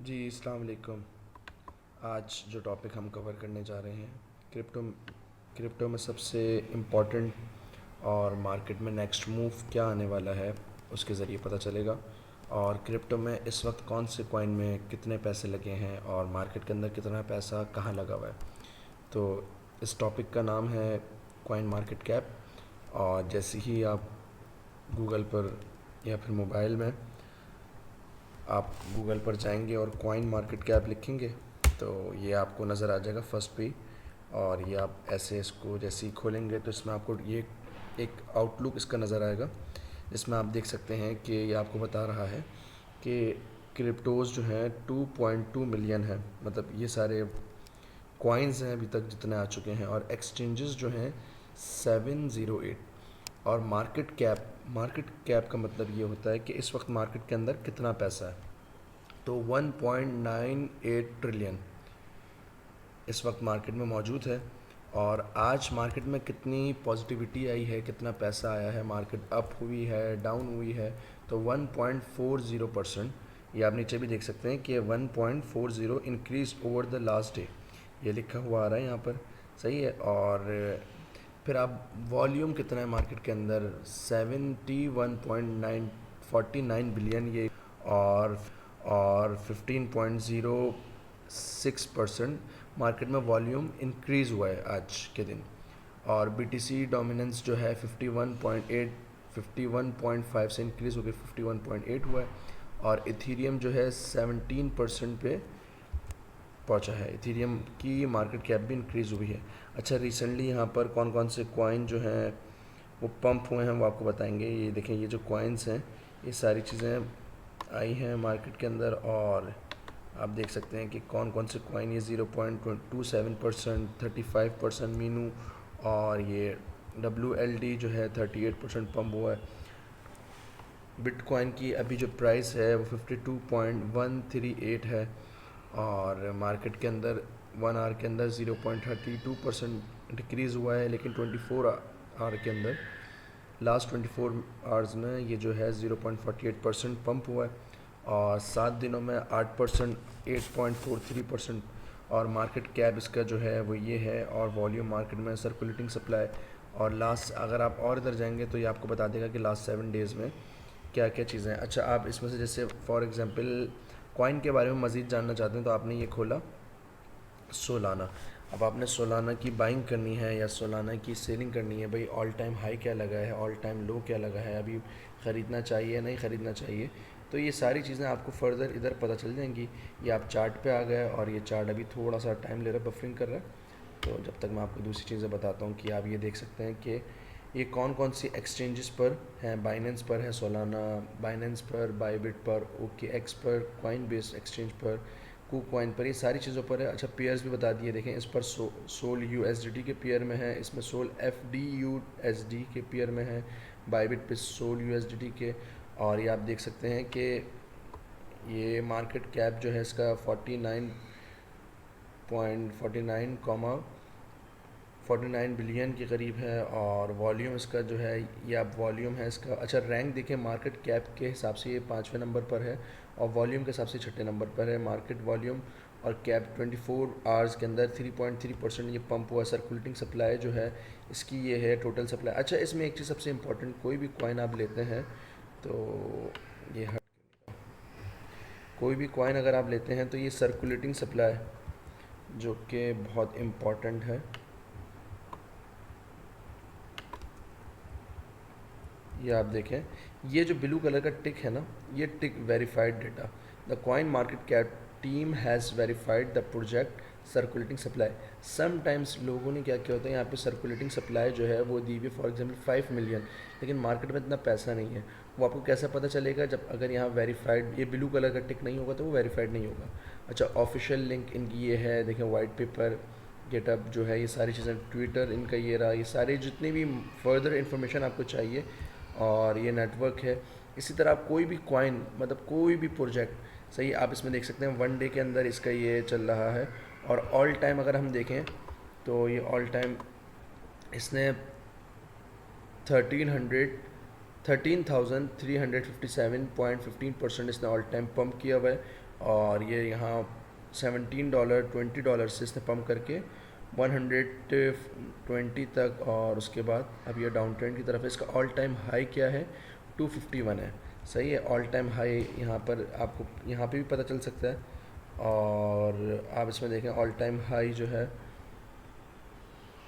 जी अस्सलाम वालेकुम। आज जो टॉपिक हम कवर करने जा रहे हैं क्रिप्टो क्रिप्टो में सबसे इम्पोर्टेंट और मार्केट में नेक्स्ट मूव क्या आने वाला है उसके ज़रिए पता चलेगा। और क्रिप्टो में इस वक्त कौन से कॉइन में कितने पैसे लगे हैं और मार्केट के अंदर कितना पैसा कहाँ लगा हुआ है। तो इस टॉपिक का नाम है कॉइन मार्केट कैप। और जैसे ही आप गूगल पर या फिर मोबाइल में आप गूगल पर जाएंगे और कॉइन मार्केट कैप लिखेंगे तो ये आपको नज़र आ जाएगा फर्स्ट पे। और ये आप ऐसे इसको जैसे ही खोलेंगे तो इसमें आपको ये एक आउटलुक इसका नज़र आएगा, जिसमें आप देख सकते हैं कि ये आपको बता रहा है कि क्रिप्टोज़ जो हैं 2.2 मिलियन है। मतलब ये सारे कॉइन्स हैं अभी तक जितने आ चुके हैं, और एक्सचेंजेस जो हैं 708। और मार्केट कैप का मतलब ये होता है कि इस वक्त मार्केट के अंदर कितना पैसा है। तो 1.98 ट्रिलियन इस वक्त मार्केट में मौजूद है। और आज मार्केट में कितनी पॉजिटिविटी आई है, कितना पैसा आया है, मार्केट अप हुई है डाउन हुई है, तो 1.40%। ये आप नीचे भी देख सकते हैं कि 1.40 increase over the last day, ये लिखा हुआ आ रहा है यहाँ पर। सही है। और फिर आप वॉल्यूम कितना है मार्केट के अंदर, 71.949 बिलियन ये। और 15.06% मार्केट में वॉल्यूम इंक्रीज़ हुआ है आज के दिन। और बीटीसी डोमिनेंस जो है 51.5 से इंक्रीज़ होकर 51.8 हुआ है। और इथीरियम जो है 17% पे पहुंचा है। इथीरियम की मार्केट कैप भी इंक्रीज़ हुई है। अच्छा, रिसेंटली यहाँ पर कौन कौन से कॉइन जो हैं वो पंप हुए हैं वो आपको बताएंगे। ये देखें, ये जो कॉइन्स हैं ये सारी चीज़ें आई हैं मार्केट के अंदर। और आप देख सकते हैं कि कौन कौन से कॉइन, ये 0.27%, 35% मीनू, और ये WLD जो है 38% पंप हुआ है। बिटकॉइन की अभी जो प्राइस है वो 52.138 है। और मार्केट के अंदर 1 आवर के अंदर 0.32% डिक्रीज़ हुआ है, लेकिन 24 आवर के अंदर लास्ट 24 आवर्स में ये जो है 0.48% पंप हुआ है। और 7 दिनों में 8%, 8.43%। और मार्केट कैप इसका जो है वो ये है। और वॉल्यूम मार्केट में सर्कुलेटिंग सप्लाई। और लास्ट अगर आप और इधर जाएंगे तो ये आपको बता देगा कि लास्ट 7 डेज़ में क्या क्या चीज़ें हैं। अच्छा, आप इसमें से जैसे फॉर एग्जांपल कॉइन के बारे में मज़ीद जानना चाहते हैं तो आपने ये खोला सोलाना। अब आपने सोलाना की बाइंग करनी है या सोलाना की सेलिंग करनी है, भाई ऑल टाइम हाई क्या लगा है, ऑल टाइम लो क्या लगा है, अभी ख़रीदना चाहिए नहीं ख़रीदना चाहिए, तो ये सारी चीज़ें आपको फर्दर इधर पता चल जाएंगी। ये आप चार्ट पे आ गए और ये चार्ट अभी थोड़ा सा टाइम ले रहा है, बफरिंग कर रहा है। तो जब तक मैं आपको दूसरी चीज़ें बताता हूँ कि आप ये देख सकते हैं कि ये कौन कौन सी एक्सचेंजेस पर हैं। बाइनेंस पर है सोलाना, बाइनेंस पर, बाईबिट पर, OKX पर, कॉइन बेस्ड एक्सचेंज पर, कूकॉइन पर, ये सारी चीज़ों पर है। अच्छा, पेयर्स भी बता दिए, देखें इस पर सोल USDT के पेयर में है, इसमें सोल FDUSD के पेयर में है, बाईबिट पे सोल USDT के। और ये आप देख सकते हैं कि ये मार्केट कैप जो है इसका 49 बिलियन के करीब है। और वॉल्यूम इसका जो है ये आप वॉल्यूम है इसका। अच्छा, रैंक देखें मार्केट कैप के हिसाब से ये 5वें नंबर पर है और वॉल्यूम के हिसाब से 6ठे नंबर पर है। मार्केट वॉल्यूम और कैप 24 आवर्स के अंदर 3.3% ये पंप हुआ। सर्कुलेटिंग सप्लाई जो है इसकी ये है टोटल सप्लाई। अच्छा, इसमें एक चीज़ सबसे इंपॉर्टेंट, कोई भी कॉइन आप लेते हैं तो ये कोई भी कॉइन अगर आप लेते हैं तो ये सर्कुलेटिंग सप्लाई जो कि बहुत इम्पॉर्टेंट है। ये आप देखें, ये जो ब्लू कलर का टिक है ना, ये tick verified data. The coin market cap team has verified the project circulating supply. Sometimes लोगों ने क्या किया होता है, यहाँ पे सर्कुलेटिंग सप्लाई जो है वो दी हुई फॉर एग्जांपल 5 मिलियन, लेकिन मार्केट में इतना पैसा नहीं है। वो आपको कैसे पता चलेगा, जब अगर यहाँ वेरीफाइड ये ब्लू कलर का टिक नहीं होगा तो वो वेरीफाइड नहीं होगा। अच्छा, ऑफिशियल लिंक इनकी ये है, देखें वाइट पेपर, गेटअप जो है, ये सारी चीज़ें, ट्विटर इनका ये रहा, ये सारे जितनी भी फर्दर इन्फॉर्मेशन आपको चाहिए। और ये नेटवर्क है। इसी तरह आप कोई भी कॉइन, मतलब कोई भी प्रोजेक्ट, सही आप इसमें देख सकते हैं 1 डे के अंदर इसका ये चल रहा है। और ऑल टाइम अगर हम देखें तो ये ऑल टाइम इसने 1300 13,357.15% इसने ऑल टाइम पंप किया हुआ है। और ये यहाँ $17 $20 से इसने पम्प करके 120 तक, और उसके बाद अब ये डाउन ट्रेंड की तरफ है। इसका ऑल टाइम हाई क्या है? 251 है। सही है, ऑल टाइम हाई यहाँ पर आपको यहाँ पे भी पता चल सकता है। और आप इसमें देखें ऑल टाइम हाई जो है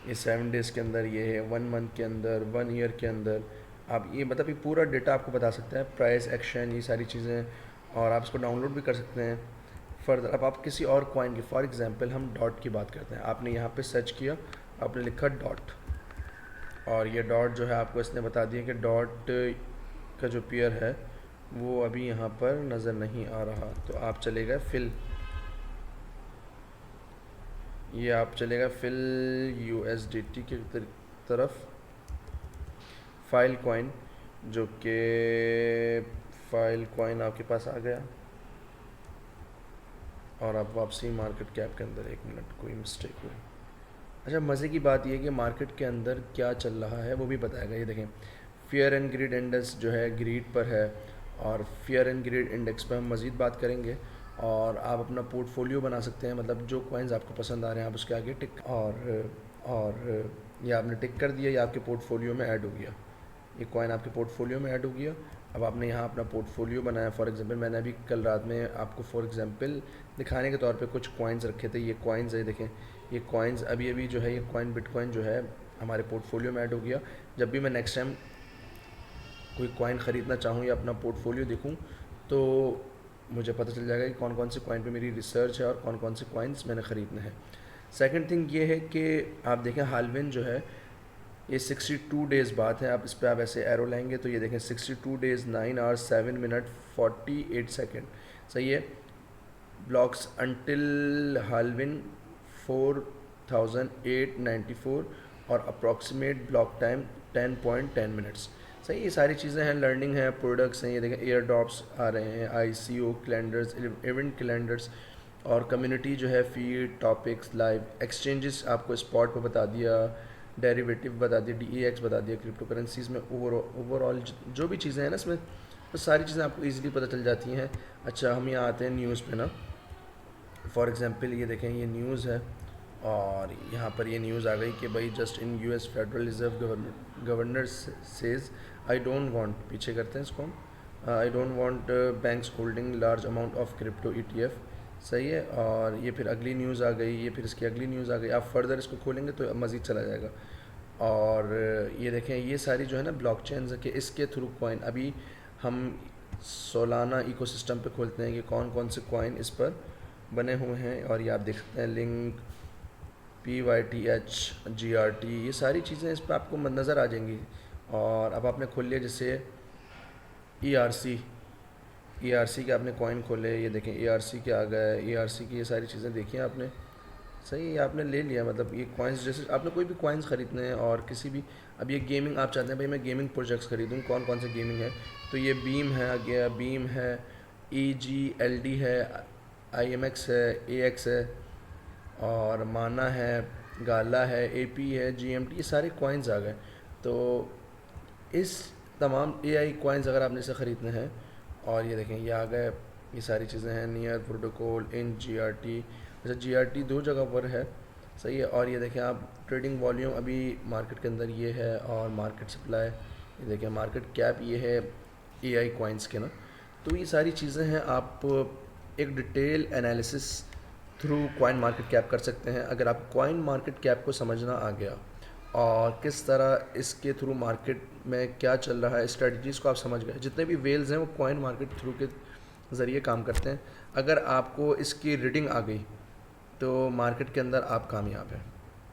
ये 7 डेज़ के अंदर, ये है 1 मंथ के अंदर, 1 ईयर के अंदर। आप ये मतलब ये पूरा डेटा आपको बता सकता है, प्राइस, एक्शन, ये सारी चीज़ें, और आप इसको डाउनलोड भी कर सकते हैं फर्दर। अब आप किसी और कॉइन की, फॉर एग्जांपल हम डॉट की बात करते हैं। आपने यहाँ पे सर्च किया, आपने लिखा डॉट, और ये डॉट जो है आपको इसने बता दिया कि डॉट का जो पेयर है वो अभी यहाँ पर नज़र नहीं आ रहा। तो आप चले गए फिल, ये आप चलेगा फिल USDT की तरफ, फाइल कॉइन, जो कि फाइल कॉइन आपके पास आ गया। और अब वापसी मार्केट कैप के अंदर, 1 मिनट, कोई मिस्टेक हुई। अच्छा, मज़े की बात यह है कि मार्केट के अंदर क्या चल रहा है वो भी बताएगा। ये देखें, फियर एंड ग्रीड इंडेक्स जो है ग्रीड पर है, और फियर एंड ग्रीड इंडेक्स पर हम मज़ीद बात करेंगे। और आप अपना पोर्टफोलियो बना सकते हैं, मतलब जो कॉइन्स आपको पसंद आ रहे हैं आप उसके आगे टिक, और ये आपने टिक कर दिया, ये आपके पोर्टफोलियो में ऐड हो गया, ये कॉइन आपके पोर्टफोलियो में ऐड हो गया। अब आपने यहाँ अपना पोर्टफोलियो बनाया। फॉर एग्जांपल मैंने अभी कल रात में आपको फॉर एग्जांपल दिखाने के तौर पे कुछ कॉइन्स रखे थे। ये कॉइन्स है, देखें ये कॉइन्स अभी अभी जो है ये कॉइन बिटकॉइन जो है हमारे पोर्टफोलियो में ऐड हो गया। जब भी मैं नेक्स्ट टाइम कोई कॉइन ख़रीदना चाहूँ या अपना पोर्टफोलियो देखूँ तो मुझे पता चल जाएगा कि कौन कौन से कॉइन पे मेरी रिसर्च है और कौन कौन से कॉइन्स मैंने ख़रीदने हैं। सेकंड थिंग ये है कि आप देखें हालविन जो है ये 62 डेज़ बाद है। आप इस पर आप ऐसे एरो लाएंगे तो ये देखें 62 डेज़ 9 आवर्स 7 मिनट 48 सेकेंड। सही है। ब्लॉक्स अंटिल हालविन 4894 और अप्रॉक्सीमेट ब्लॉक टाइम 10.10 मिनट्स। सही, ये सारी चीज़ें हैं, लर्निंग है, प्रोडक्ट्स हैं। ये देखें एयर ड्रॉप्स आ रहे हैं, ICO कैलेंडर्स, इवेंट कैलेंडर्स, और कम्युनिटी जो है, फीड, टॉपिक्स, लाइव एक्सचेंजेस आपको स्पॉट पर बता दिया, डेरिवेटिव बता दिया, DEX बता दिया, क्रिप्टो करेंसीज़ में ओवरऑल जो भी चीज़ें हैं ना इसमें, तो सारी चीज़ें आपको ईज़िली पता चल जाती हैं। अच्छा, हम यहाँ आते हैं न्यूज़ पे ना। फॉर एग्जांपल ये देखें ये न्यूज़ है, और यहाँ पर ये न्यूज़ आ गई कि भाई just in US federal reserve governor says I don't want, पीछे करते हैं इसको हम, I don't want banks holding large amount of crypto ETF। सही है। और ये फिर अगली न्यूज़ आ गई, ये फिर इसकी अगली न्यूज़ आ गई। आप फर्दर इसको खोलेंगे तो मज़ीद चला जाएगा। और ये देखें ये सारी जो है ना ब्लॉकचेन्स है कि इसके थ्रू कॉइन, अभी हम सोलाना इकोसिस्टम पे खोलते हैं कि कौन कौन से कॉइन इस पर बने हुए हैं, और ये आप देख सकते हैं लिंक, PYTH, GRT, ये सारी चीज़ें इस पर आपको नज़र आ जाएंगी। और अब आपने खोल लिया जैसे ERC के आपने कॉइन खोले, ये देखें ERC के आ गए, ERC की ये सारी चीज़ें देखी आपने। सही है, आपने ले लिया, मतलब ये कॉइन्स जैसे आपने कोई भी कॉइन्स ख़रीदने हैं और किसी भी, अब ये गेमिंग आप चाहते हैं भाई मैं गेमिंग प्रोजेक्ट्स ख़रीदूँ, कौन कौन से गेमिंग है, तो ये बीम है, आ गया बीम है, EGLD है, IMX है, AX है, और माना है, गाला है, AP है, GMT, ये सारे कॉइन्स आ गए। तो इस तमाम AI कॉइन्स अगर आपने इसे ख़रीदने हैं, और ये देखें ये आ गए, ये सारी चीज़ें हैं, नियर प्रोटोकॉल इन GRT। अच्छा, GRT 2 जगह पर है। सही है। और ये देखें आप ट्रेडिंग वॉल्यूम अभी मार्केट के अंदर ये है, और मार्केट सप्लाई, ये देखें मार्केट कैप ये है AI कॉइन्स के ना। तो ये सारी चीज़ें हैं, आप एक detail analysis through coin market cap कर सकते हैं। अगर आप कॉइन मार्केट कैप को समझना आ गया और किस तरह इसके थ्रू मार्केट में क्या चल रहा है, स्ट्रेटजीज़ को आप समझ गए, जितने भी वेल्स हैं वो कॉइन मार्केट थ्रू के ज़रिए काम करते हैं। अगर आपको इसकी रीडिंग आ गई तो मार्केट के अंदर आप कामयाब हैं।